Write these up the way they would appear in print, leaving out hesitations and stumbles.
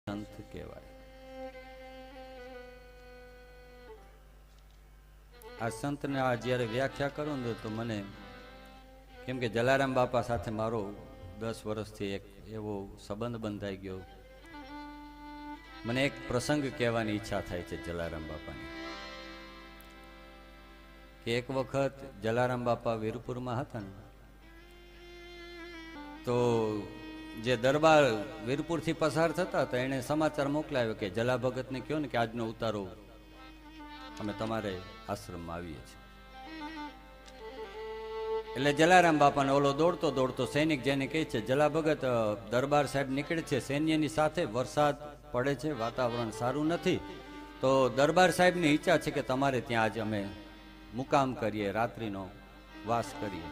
સંત કહેવાય. આ સંતને આ જ્યારે વ્યાખ્યા કરું ને તો મને કેમ કે જલારામ બાપા સાથે મારો 10 વર્ષથી એક એવો સંબંધ બંધાઈ ગયો. મને એક પ્રસંગ કહેવાની ઈચ્છા થાય છે જલારામ બાપાની. કે એક વખત જલારામ બાપા વીરપુરમાં હતા ને, તો જે દરબાર વીરપુરથી પસાર થતા હતા એને સમાચાર મોકલાવ્યો કે જલા ભગતને કહો ને કે આજનો ઉતારો અમે તમારે આશ્રમમાં આવીએ છીએ. એટલે જલારામ બાપાને ઓલો દોડતો દોડતો સૈનિક જેને કહે છે, જલા ભગત દરબાર સાહેબ નીકળે છે સૈન્યની સાથે, વરસાદ પડે છે, વાતાવરણ સારું નથી, તો દરબાર સાહેબની ઈચ્છા છે કે તમારે ત્યાં આજ અમે મુકામ કરીએ, રાત્રિનો વાસ કરીએ.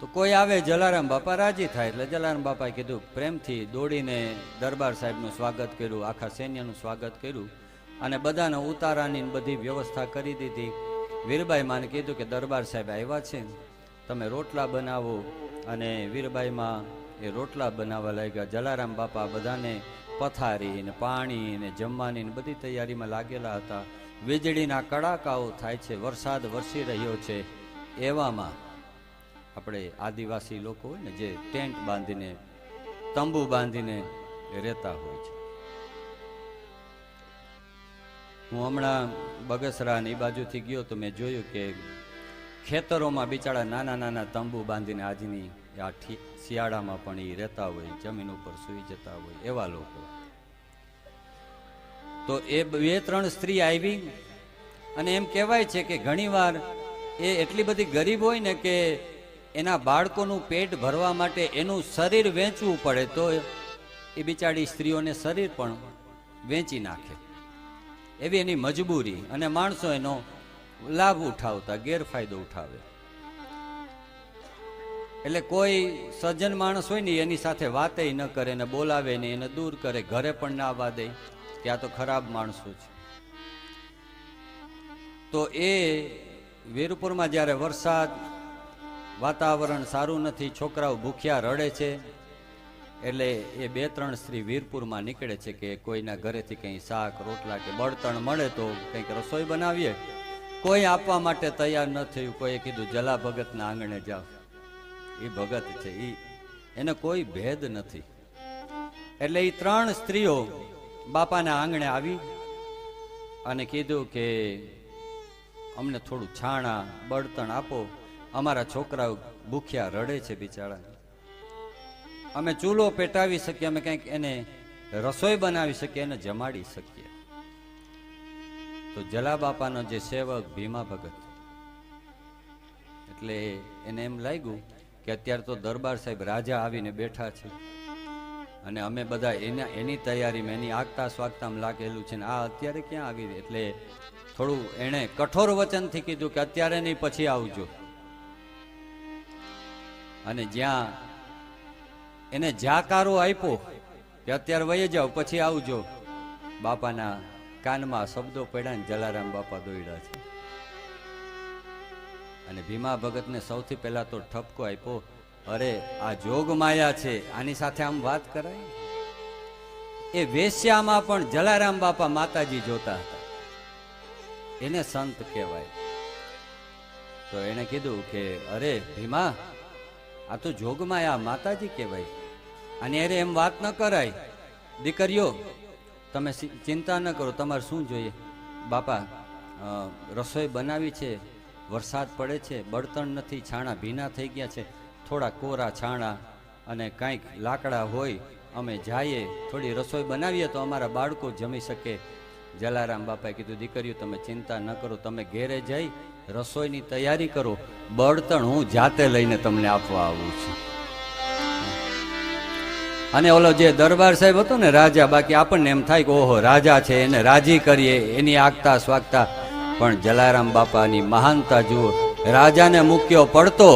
તો કોઈ આવે, જલારામ બાપા રાજી થાય. એટલે જલારામ બાપાએ કીધું, પ્રેમથી દોડીને દરબાર સાહેબનું સ્વાગત કર્યું, આખા સૈન્યનું સ્વાગત કર્યું અને બધાને ઉતારાની બધી વ્યવસ્થા કરી દીધી. વીરબાઈ માને કીધું કે દરબાર સાહેબ આવ્યા છે, તમે રોટલા બનાવો. અને વીરબાઈમાં એ રોટલા બનાવવા લાગ્યા. જલારામ બાપા બધાને પથારી ને પાણી ને જમવાની ને બધી તૈયારીમાં લાગેલા હતા. વીજળીના કડાકાઓ થાય છે, વરસાદ વરસી રહ્યો છે. એવામાં આપણે આદિવાસી લોકો હોય ને જે ટેન્ટ બાંધીને તંબુ બાંધીને રહેતા હોય છે. હું હમણાં બગસરા એ બાજુથી ગયો તો મેં જોયું કે ખેતરોમાં બિચારા નાના નાના તંબુ બાંધીને આજની આ શિયાળામાં પણ એ રહેતા હોય, જમીન ઉપર સૂઈ જતા હોય એવા લોકો. તો એ 2-3 સ્ત્રી આવી અને એમ કહેવાય છે કે ઘણીવાર એ એટલી બધી ગરીબ હોય ને કે એના બાળકોનું પેટ ભરવા માટે એનું શરીર વેચવું પડે, તો એ બિચારી સ્ત્રીઓને શરીર પણ વેચી નાખે, એવી એની મજબૂરી. અને માણસો એનો લાભ ઉઠાવતા, ગેરફાયદો ઉઠાવે. એટલે કોઈ સજ્જન માણસ હોય ને એની સાથે વાતે ન કરે ને બોલાવે ને એને દૂર કરે, ઘરે પણ ના આવવા દે કે આ તો ખરાબ માણસો છે. તો એ વીરપુરમાં જ્યારે વરસાદ, વાતાવરણ સારું નથી, છોકરાઓ ભૂખ્યા રડે છે, એટલે એ 2-3 સ્ત્રી વીરપુરમાં નીકળે છે કે કોઈના ઘરેથી કંઈ શાક રોટલા કે બળતણ મળે તો કંઈક રસોઈ બનાવીએ. કોઈ આપવા માટે તૈયાર ન થયું. કોઈએ કીધું જલા ભગતના આંગણે જાઓ, એ ભગત છે, એને કોઈ ભેદ નથી. એટલે એ 3 સ્ત્રીઓ બાપાના આંગણે આવી અને કીધું કે અમને થોડું છાણા બળતણ આપો, અમારા છોકરાઓ ભૂખ્યા રડે છે બિચારા, અમે ચૂલો પેટાવી શકીએ, અમે કંઈક એને રસોઈ બનાવી શકીએ, એને જમાડી શકીએ. તો જલા બાપાનો જે સેવક ભીમા ભગત, એટલે એને એમ લાગ્યું કે અત્યારે તો દરબાર સાહેબ રાજા આવીને બેઠા છે અને અમે બધા એની તૈયારીમાં, એની આગતા સ્વાગતામાં લાગેલું છે ને આ અત્યારે ક્યાં આવી. એટલે થોડું એણે કઠોર વચનથી કીધું કે અત્યારે નહીં, પછી આવજો. અને જ્યાં એને જાકારો આપ્યો કે અત્યારે વહી જાઓ પછી આવજો, બાપાના કાનમાં શબ્દો પડ્યા ને જલારામ બાપા દોડ્યા છે. અને ભીમા ભગતને સૌથી પહેલા તો ઠપકો આપ્યો, અરે આ જોગ માયા છે, આની સાથે આમ વાત કરાય. એ વેશ્યામાં પણ જલારામ બાપા માતાજી જોતા હતા, એને સંત કહેવાય. તો એને કીધું કે અરે ભીમા, આ તો જોગમાયા માતાજી કહેવાય, અને અરે એમ વાત ન કરાય. દીકરીઓ તમે ચિંતા ન કરો, તમારે શું જોઈએ? બાપા રસોઈ બનાવી છે, વરસાદ પડે છે, બળતણ નથી, છાણા ભીના થઈ ગયા છે, થોડા કોરા છાણા અને કાંઈક લાકડા હોય, અમે જઈએ થોડી રસોઈ બનાવીએ તો અમારા બાળકો જમી શકે. જલારામ બાપાએ કીધું, દીકરીઓ તમે ચિંતા ન કરો, તમે ઘેરે જઈ રસોઈની તૈયારી કરો, બળતણ હું જાતે લઈને તમને આપવા આવું છું. અને ઓલો જે દરબાર સાહેબ હતો ને રાજા, બાકી આપણને એમ થાય કે ઓહો રાજા છે, એને રાજી કરીએ, એની આગતા સ્વાગતા. પણ જલારામ બાપાની મહાનતા જુઓ, રાજાને મૂક્યો પડતો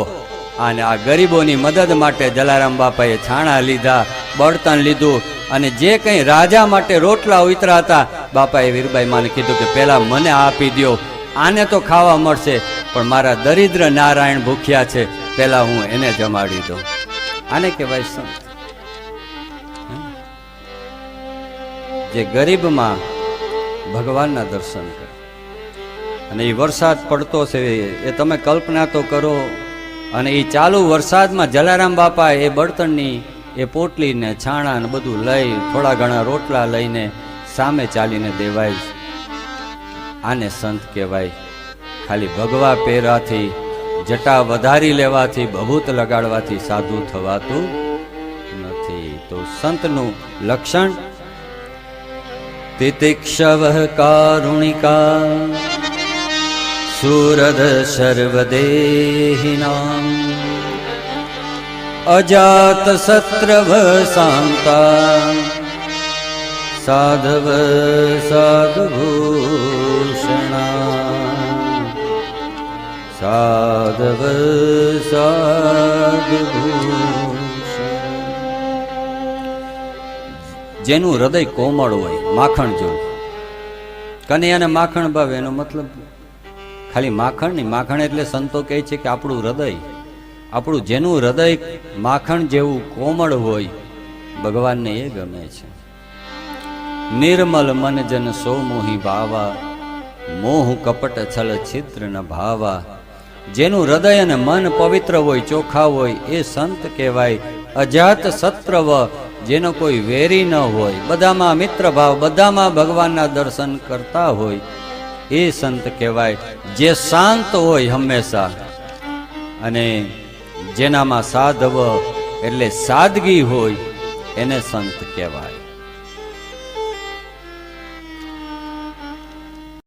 અને આ ગરીબોની મદદ માટે જલારામ બાપાએ છાણા લીધા, બળતણ લીધું. અને જે કંઈ રાજા માટે રોટલા ઉતરા હતા, બાપાએ વીરબાઈ માને કીધું કે પેલા મને આપી દો, આને તો ખાવા મળશે, પણ મારા દરિદ્ર નારાયણ ભૂખ્યા છે, પેલા હું એને જમાડી દઉં. આને કહેવાય સંત. જે ગરીબમાં ભગવાનના દર્શન કરે. અને એ વરસાદ પડતો છે એ તમે કલ્પના તો કરો. અને એ ચાલુ વરસાદમાં જલારામ બાપા એ બળતણની એ પોટલીને છાણા ને બધું લઈ થોડા ઘણા રોટલા લઈને સામે ચાલીને દેવાય. આને સંત કહેવાય. ખાલી ભગવા પહેરાથી જટા વધારી લેવાથી ભભૂત લગાડવાથી સાધુ થવાતું નથી. તો સંતનું લક્ષણ તિતિક્ષવ કારુણિકા સુરદ સર્વદેહિનાં અજાત સત્રવ શાંતા સાધવ સાધુભૂષણા સાધવ સાધુભૂષણ. જેનું હૃદય કોમળ હોય, માખણ જેવું. કનૈયાને માખણ ભાવે એનો મતલબ ખાલી માખણ નહીં. માખણ એટલે સંતો કહે છે કે આપણું હૃદય, આપણું જેનું હૃદય માખણ જેવું કોમળ હોય ભગવાનને એ ગમે છે. નિર્મલ મન જન સો મોહી ભાવા મોહ કપટ છલ છિદ્ર ન ભાવા. જેનું હૃદય અને મન પવિત્ર હોય, ચોખ્ખા હોય એ સંત કહેવાય. અજાત સત્રવ, જેનો કોઈ વેરી ન હોય, બધામાં મિત્ર ભાવ, બધામાં ભગવાનના દર્શન કરતા હોય એ સંત કહેવાય. જે શાંત હોય હંમેશા, અને જેનામાં સાધવ એટલે સાદગી હોય એને સંત કહેવાય.